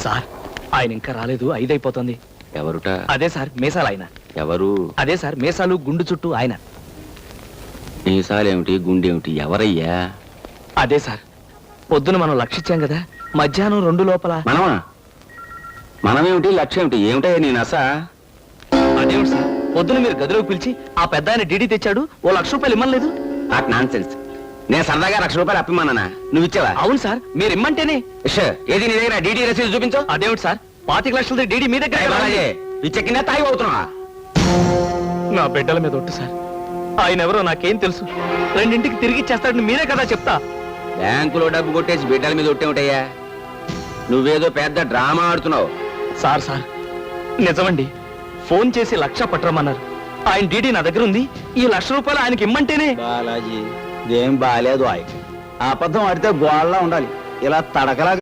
Sir ఆయన ఇంకా రాలేదు, 5 అయిపోతుంది. ఎవరుట? అదే సార్ మీసాలు ఆయన. ఎవరు? అదే సార్ మీసాలు గుండు చుట్టూ ఆయన. మీసాలేమిటి గుండేమిటి ఎవరయ్యా? అదే సార్ పొద్దున మనం లక్షించాం కదా, మధ్యాహ్నం 2 లోపల. మనమా? మనమేమిటి లక్ష్యం ఏమిటి? ఏమిటయ్యా నేను అసా? అదేమిటి సార్ పొద్దున మీరు గదిలోకి పిలిచి ఆ పెద్ద ఆయన డీడీ తెచ్చాడు, ఓ 1,00,000 రూపాయలు ఇమ్మలేదు. నాకు నాన్ సెన్స్. నేను సరదాగా 1,00,000 రూపాయలు అప్పిమన్నానా? నువ్వు ఇచ్చావా? అవును సార్, మీరు ఇమ్మంటేనే. ఏది నీ దగ్గర డీడీ రసీదు చూపించు. అదేమిటి సార్ 25 లక్షల డీడీ మీ దగ్గర. చెక్కినా తాగి అవుతున్నావా? నా బిడ్డల మీద ఒట్టు సార్, ఆయన ఎవరో నాకేం తెలుసు. 2ంటికి తిరిగి ఇచ్చేస్తాడని మీరే కదా చెప్తా. బ్యాంకులో డబ్బు కొట్టేసి బిడ్డల మీద ఒట్టే ఉంటాయా? నువ్వేదో పెద్ద డ్రామా ఆడుతున్నావు. సార్ సార్ నిజమండి, ఫోన్ చేసి 1,00,000 పట్టరమన్నారు. ఆయన డీడీ నా దగ్గర ఉంది. ఈ 1,00,000 రూపాయలు ఆయనకి ఇమ్మంటేనే. బాలాజీ ఇదేం బాలేదు. అబద్ధం ఆడితే గోళ్ళ ఉండాలి, ఇలా తడకలా